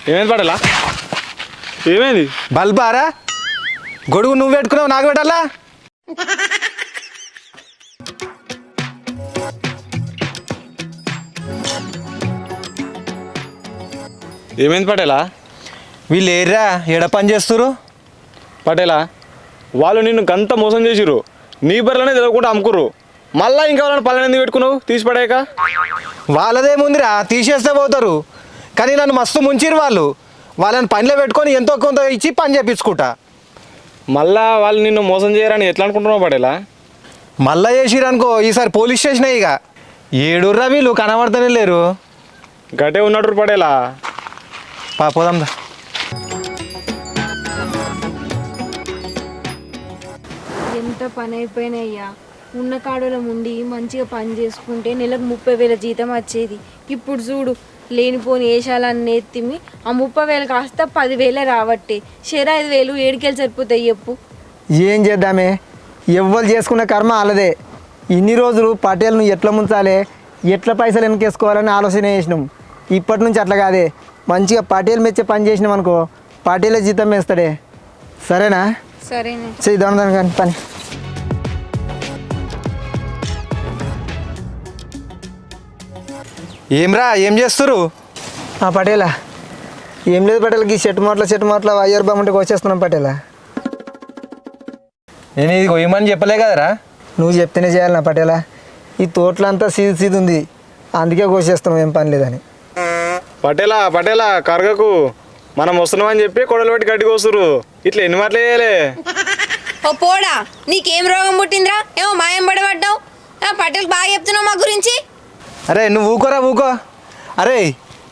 ఏమైంది పడేలా? ఏమైంది? బల్బారా గొడుగు నువ్వు పెట్టుకున్నావు నాకు పెట్టాలా? ఏమైంది పటేలా? వీళ్ళు ఏర్రా ఎడ పని చేస్తురు? పటేలా, వాళ్ళు నిన్ను గంత మోసం చేసిరు. నీ బర్రెలనే తెలియకుండా అమ్ముకుర్రు. మళ్ళా ఇంకా వాళ్ళని పల్లెని ఎందుకు పెట్టుకున్నావు తీసి పడేయక? వాళ్ళదేముందిరా, తీసేస్తే పోతారు. కానీ నన్ను మస్తు ముంచిరు వాళ్ళు. వాళ్ళని పనిలో పెట్టుకొని ఎంతో కొంత ఇచ్చి పని చేపించుకుంటా. మళ్ళా వాళ్ళు నిన్ను మోసం చేయరని ఎట్లా అనుకుంటున్నావు పటేలా? మళ్ళా చేసిరనుకో ఈసారి పోలీస్ స్టేషన్ ఇక. ఏడుర్రా వీళ్ళు కనబడతానే లేరు. గటే ఉన్నట్టు పడేలా. పోదాందా. ఎంత పని అయిపోయినాయ్యా. ఉన్న కాడలో ఉండి మంచిగా పని చేసుకుంటే నెలకు 30,000 జీతం వచ్చేది. ఇప్పుడు చూడు లేనిపోని వేషాలన్నీ ఎత్తిమి ఆ 30,000 కాస్త 10,000 రావట్టే. షేర్ 5,000 ఏడికెళ్ళి సరిపోతాయి చెప్పు. ఏం చేద్దామే, ఎవ్వరు చేసుకున్న కర్మ వాళ్ళదే. ఇన్ని రోజులు పటేల్ను ఎట్లా ముంచాలి, ఎట్లా పైసలు వెనకేసుకోవాలని ఆలోచన చేసినాం. ఇప్పటి నుంచి అట్లా కాదే, మంచిగా పటేల్ మెచ్చే పని చేసినాం అనుకో, పటేలే జీతం వేస్తాడే. సరేనా? సరేనే చేద్దాం దాని పని. ఏమ్రా ఏం చేస్తురు? పటేలా ఏం లేదు పటేల్కి చెట్టు మాటల అయ్యర్ బాగుంటే వచ్చేస్తున్నాం పటేలా. నేను ఇది కొయ్యమని చెప్పలే కదరా? నువ్వు చెప్తేనే చేయాలి నా పటేలా. ఈ తోటలంతా సీది ఉంది, అందుకే కోసేస్తున్నాం, ఏం పని లేదని. పటేలా పటేలా కరగకు. మనం వస్తున్నామని చెప్పి కొడలు పెట్టి గడ్డి కోస్తురు. ఇట్లా ఎన్ని మాటలు వేయాలి? ఓ పోడా, నీకేం రోగం పుట్టిందిరా? ఏమో మాయం పడబడ్డావు. పటేల్ బాగా చెప్తున్నావు మా గురించి. అరే నువ్వు ఊకో. అరే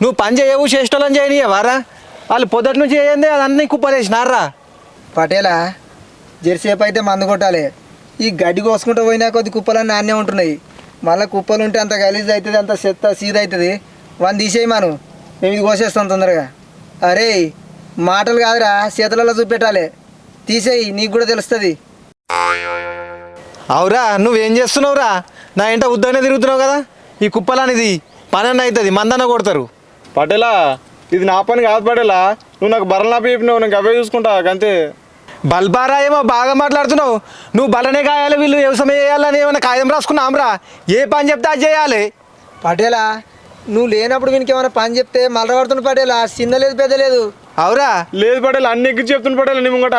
నువ్వు పని చేయవు, చేసేటోళ్ళని చేయనియవారా? వాళ్ళు పొద్దుటి నుంచి చేయండి అదన్నీ కుప్పలేసినారా? పటేలా జెర్సేపు అయితే మందు కొట్టాలి. ఈ గడ్డి కోసుకుంటూ పోయినా కొద్ది కుప్పలన్నీ నాన్నే ఉంటున్నాయి. మళ్ళీ కుప్పలు ఉంటే అంత గలీజ్ అవుతుంది, అంత చెత్త సీద అవుతుంది. వాడిని తీసేయి మనం, మేము ఇది కోసేస్తాం తొందరగా. అరే మాటలు కాదురా, చేతులలో చూపెట్టాలి. తీసేయి, నీకు కూడా తెలుస్తుంది. అవురా నువ్వేం చేస్తున్నావురా? నా ఇంట ఉద్దనే తిరుగుతున్నావు కదా. ఈ కుప్పలనేది పని అవుతుంది, మందన్న కొడతారు. పటేలా ఇది నా పని కాదు పటేలా. నువ్వు నాకు బర్రెలు నాపి చెప్పినావు, నేను అవే చూసుకుంటా అంతే. బల్బారా ఏమో బాగా మాట్లాడుతున్నావు. నువ్వు బలనే కాయాలి, వీళ్ళు వ్యవసాయం చేయాలని ఏమైనా కాయం రాసుకున్నాంరా? ఏ పని చెప్తే అది చేయాలి. పటేలా నువ్వు లేనప్పుడు వీనికి ఏమైనా పని చెప్తే మళ్ళీ పడుతుంది పటేలా. చిన్న లేదు పెద్ద లేదు. అవురా? లేదు పటేలా, అన్ని ఎక్కించి చెప్తున్నా పటేలా. నీ ముంగట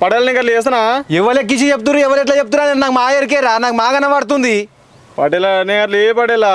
పటేలని ఇంకా లేసనా? ఎవరు ఎక్కించి చెప్తున్నారు, ఎవరు ఎట్లా చెప్తున్నారు నాకు మా ఎరికేరా, నాకు మాగానే పడుతుంది. పటేలా నేను అట్లా ఏ పటేలా